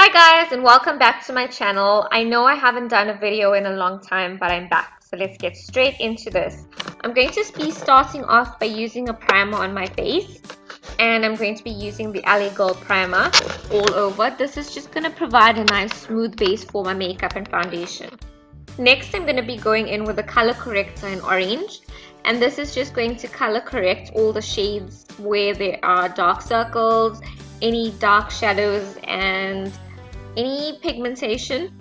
Hi guys, and welcome back to my channel. I know I haven't done a video in a long time, but I'm back. So let's get straight into this. I'm going to be starting off by using a primer on my face. And I'm going to be using the LA Gold primer all over. This is just going to provide a nice smooth base for my makeup and foundation. Next, I'm going to be going in with a color corrector in orange. And this is just going to color correct all the shades where there are dark circles, any dark shadows, and any pigmentation.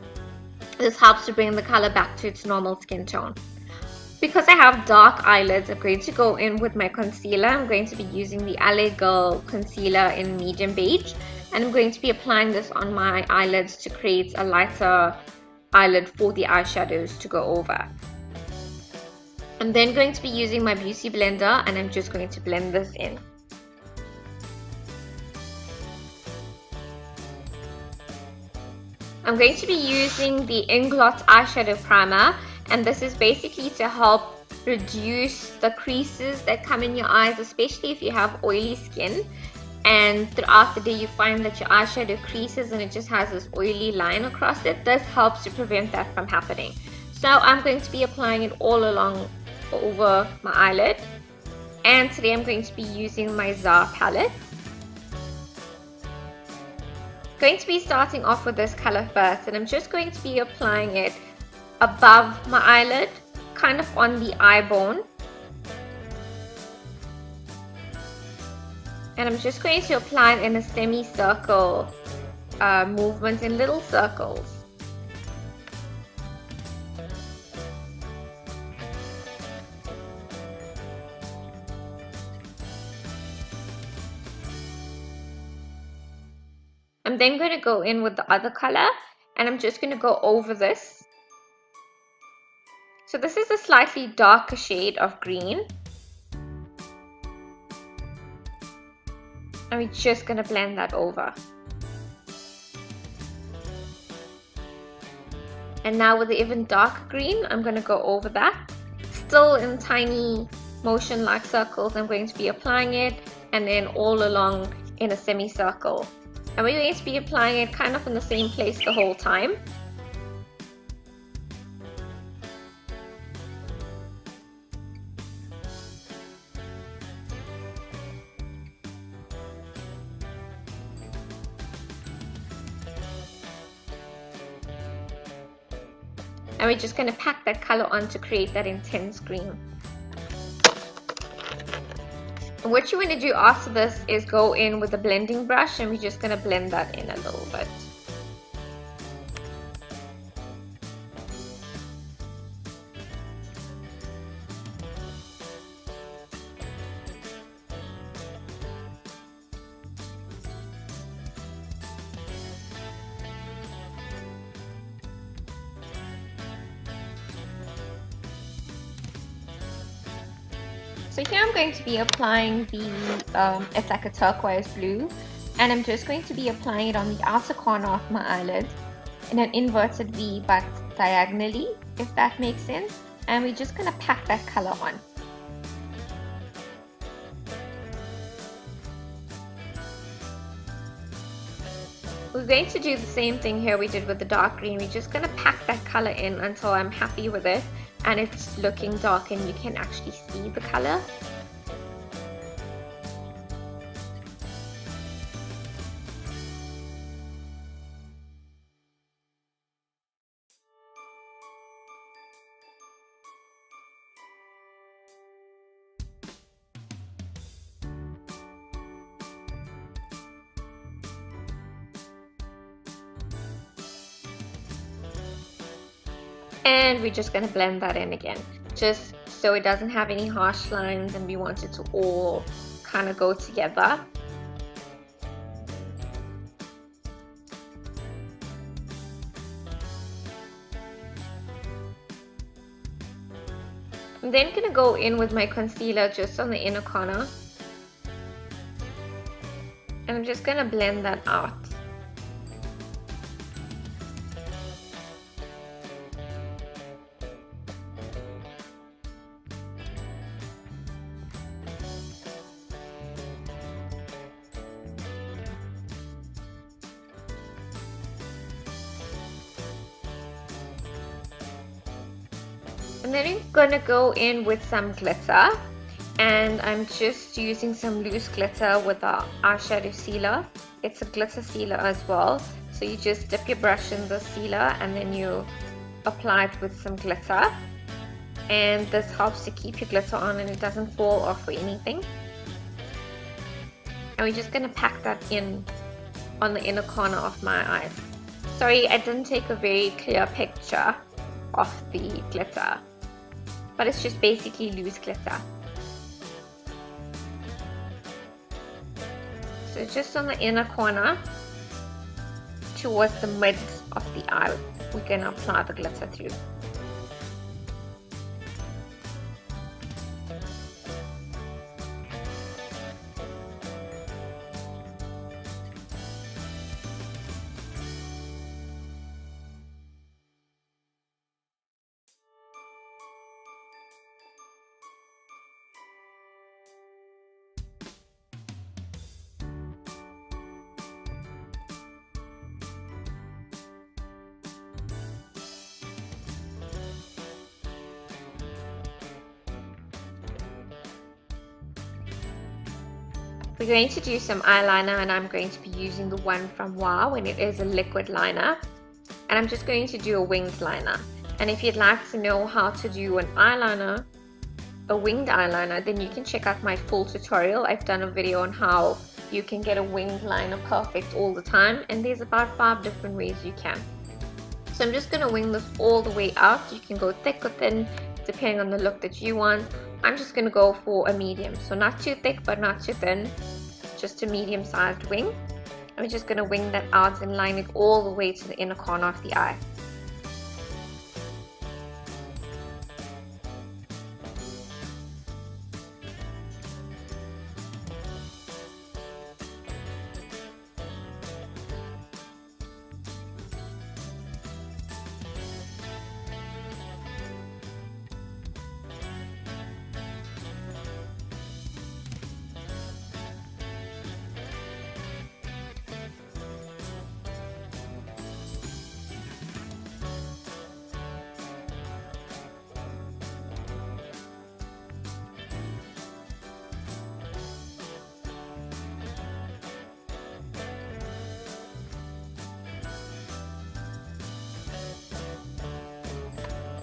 This helps to bring the color back to its normal skin tone. Because I have dark eyelids, I'm going to go in with my concealer. I'm going to be using the LA Girl concealer in medium beige, and I'm going to be applying this on my eyelids to create a lighter eyelid for the eyeshadows to go over. I'm then going to be using my beauty blender, and I'm just going to blend this in. I'm going to be using the Inglot eyeshadow primer, and this is basically to help reduce the creases that come in your eyes, especially if you have oily skin and throughout the day you find that your eyeshadow creases and it just has this oily line across it. This helps to prevent that from happening. So I'm going to be applying it all along over my eyelid, and today I'm going to be using my ZAR palette. Going to be starting off with this color first, and I'm just going to be applying it above my eyelid, kind of on the eye bone, and I'm just going to apply it in a semicircle movement, in little circles. I'm then going to go in with the other color, and I'm just going to go over this. So this is a slightly darker shade of green. And we're just going to blend that over. And now with the even darker green, I'm going to go over that. Still in tiny motion-like circles, I'm going to be applying it, and then all along in a semicircle. And we're going to be applying it kind of in the same place the whole time. And we're just going to pack that color on to create that intense green. And what you want to do after this is go in with a blending brush, and we're just going to blend that in a little bit. So here I'm going to be applying the, it's like a turquoise blue, and I'm just going to be applying it on the outer corner of my eyelid in an inverted V, but diagonally, if that makes sense. And we're just going to pack that color on. We're going to do the same thing here we did with the dark green. We're just going to pack that color in until I'm happy with it and it's looking dark and you can actually see the color. And we're just going to blend that in again, just so it doesn't have any harsh lines, and we want it to all kind of go together. I'm then going to go in with my concealer just on the inner corner, and I'm just going to blend that out. And then I'm gonna go in with some glitter, and I'm just using some loose glitter with the eyeshadow sealer. It's a glitter sealer as well, so you just dip your brush in the sealer and then you apply it with some glitter, and this helps to keep your glitter on and it doesn't fall off or anything. And we're just gonna pack that in on the inner corner of my eyes. Sorry, I didn't take a very clear picture of the glitter, but it's just basically loose glitter. So just on the inner corner towards the mid of the eye, we're going to apply the glitter through. We're going to do some eyeliner, and I'm going to be using the one from Wow, and it is a liquid liner. And I'm just going to do a winged liner. And if you'd like to know how to do an eyeliner, a winged eyeliner, then you can check out my full tutorial. I've done a video on how you can get a winged liner perfect all the time, and there's about 5 different ways you can. So I'm just going to wing this all the way out. You can go thick or thin depending on the look that you want. I'm just going to go for a medium, so not too thick but not too thin, just a medium sized wing. I'm just going to wing that out and line it all the way to the inner corner of the eye.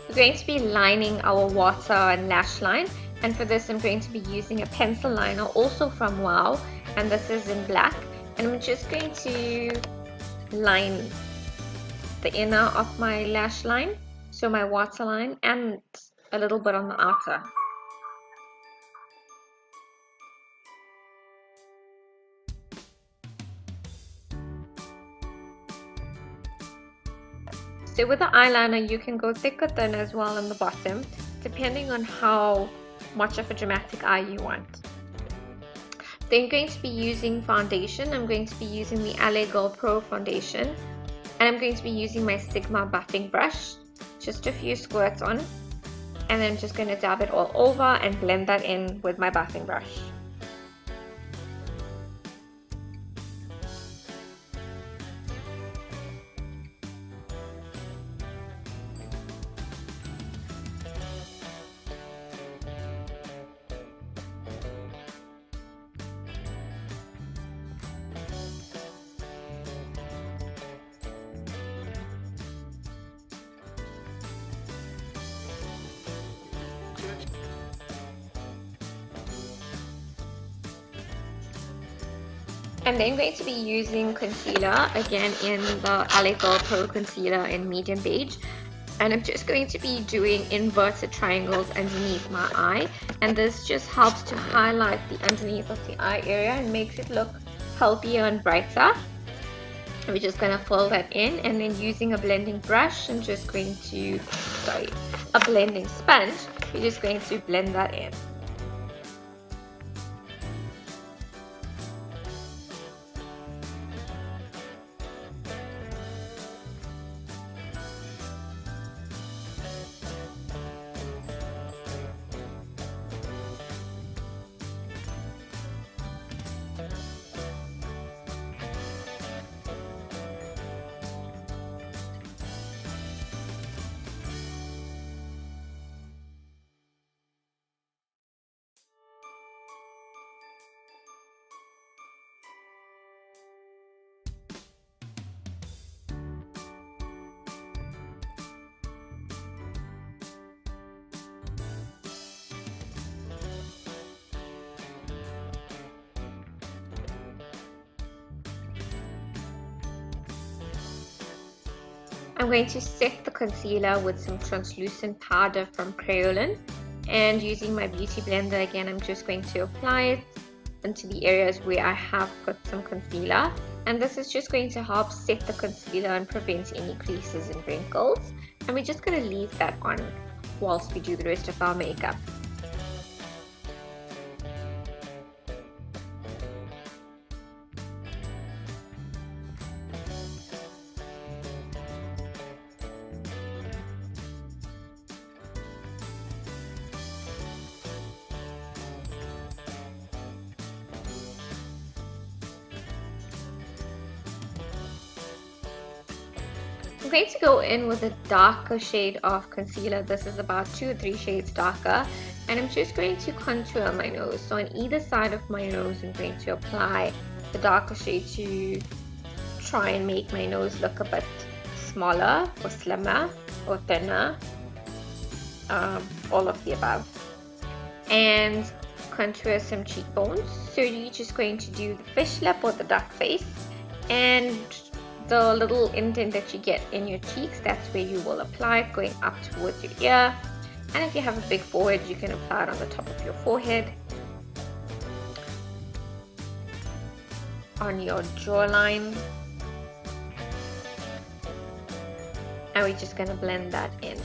We're going to be lining our water and lash line, and for this I'm going to be using a pencil liner also from Wow, and this is in black, and I'm just going to line the inner of my lash line, so my water line, and a little bit on the outer. So with the eyeliner, you can go thick or thin as well on the bottom, depending on how much of a dramatic eye you want. Then I'm going to be using foundation. I'm going to be using the LA Girl Pro foundation, and I'm going to be using my Sigma buffing brush, just a few squirts on, and then I'm just going to dab it all over and blend that in with my buffing brush. And then I'm going to be using concealer, again in the LA Girl Pro concealer in medium beige. And I'm just going to be doing inverted triangles underneath my eye. And this just helps to highlight the underneath of the eye area and makes it look healthier and brighter. And we're just going to fill that in, and then using a blending brush, I'm just going to, a blending sponge, we're just going to blend that in. I'm going to set the concealer with some translucent powder from Crayolan, and using my beauty blender again, I'm just going to apply it into the areas where I have got some concealer, and this is just going to help set the concealer and prevent any creases and wrinkles. And we're just going to leave that on whilst we do the rest of our makeup. I'm going to go in with a darker shade of concealer. This is about 2 or 3 shades darker, and I'm just going to contour my nose. So on either side of my nose, I'm going to apply the darker shade to try and make my nose look a bit smaller or slimmer or thinner, all of the above. And contour some cheekbones. So you're just going to do the fish lip or the duck face, and the little indent that you get in your cheeks, that's where you will apply it, going up towards your ear. And if you have a big forehead, you can apply it on the top of your forehead, on your jawline, and we're just going to blend that in.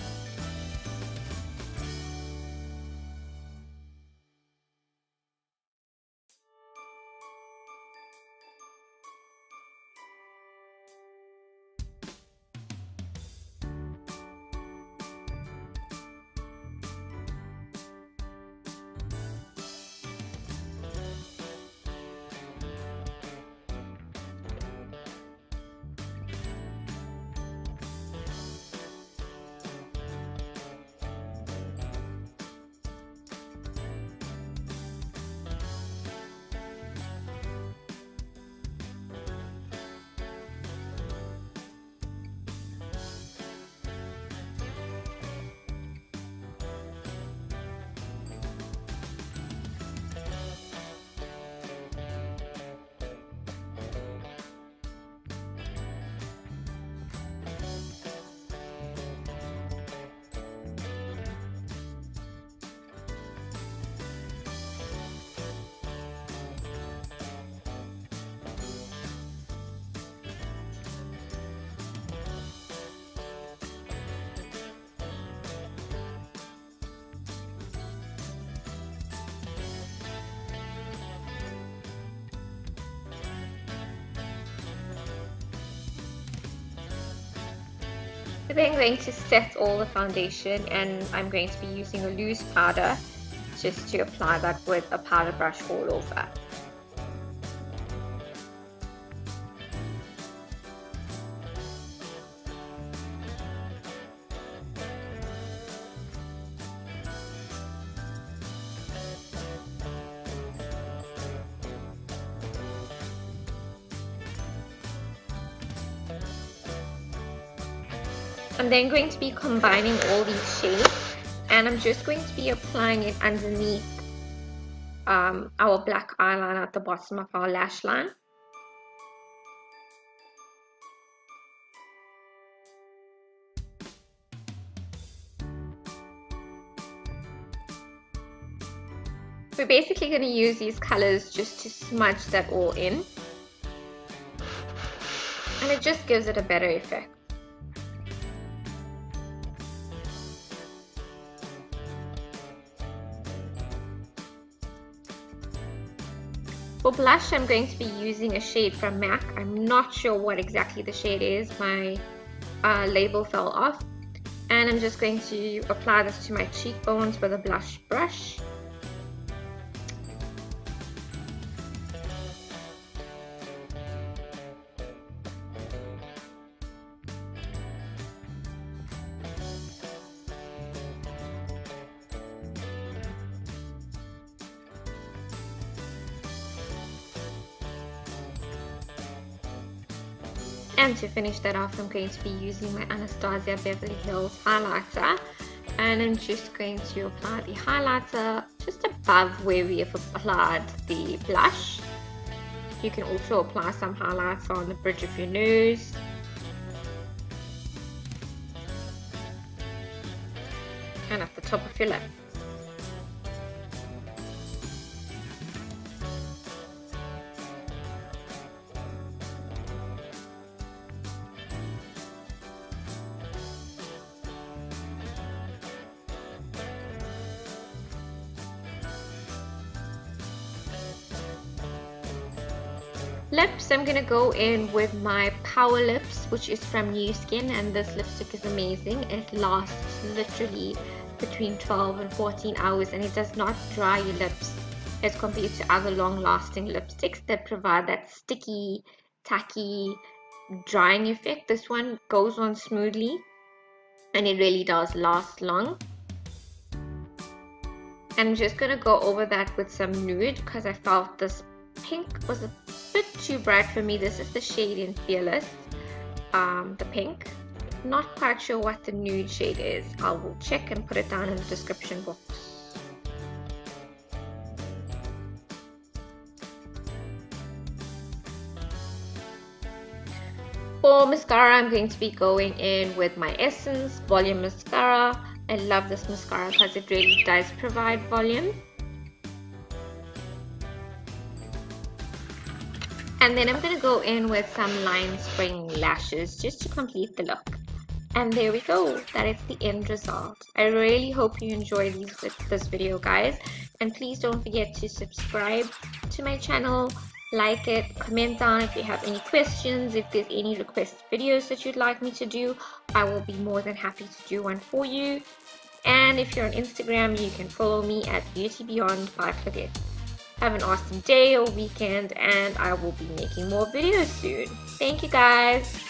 So then I'm going to set all the foundation, and I'm going to be using a loose powder just to apply that with a powder brush all over. I'm then going to be combining all these shades, and I'm just going to be applying it underneath our black eyeliner at the bottom of our lash line. We're basically going to use these colors just to smudge that all in, and it just gives it a better effect. For blush, I'm going to be using a shade from MAC. I'm not sure what exactly the shade is. My label fell off. And I'm just going to apply this to my cheekbones with a blush brush. And to finish that off, I'm going to be using my Anastasia Beverly Hills highlighter, and I'm just going to apply the highlighter just above where we have applied the blush. You can also apply some highlighter on the bridge of your nose. off your lip. Lips, I'm gonna go in with my Power Lips, which is from Nuskin, and this lipstick is amazing. It lasts literally between 12 and 14 hours, and it does not dry your lips as compared to other long-lasting lipsticks that provide that sticky, tacky, drying effect. This one goes on smoothly, and it really does last long. I'm just gonna go over that with some nude because I felt this pink was a bit too bright for me. This is the shade in Fearless, the pink. Not quite sure what the nude shade is. I will check and put it down in the description box. For mascara, I'm going to be going in with my Essence Volume Mascara. I love this mascara because it really does provide volume. And then I'm going to go in with some Line Spring lashes just to complete the look. And there we go. That is the end result. I really hope you enjoyed this video, guys. And please don't forget to subscribe to my channel, like it, comment down if you have any questions. If there's any request videos that you'd like me to do, I will be more than happy to do one for you. And if you're on Instagram, you can follow me at BeautyBeyond5Forget. Have an awesome day or weekend, and I will be making more videos soon. Thank you, guys.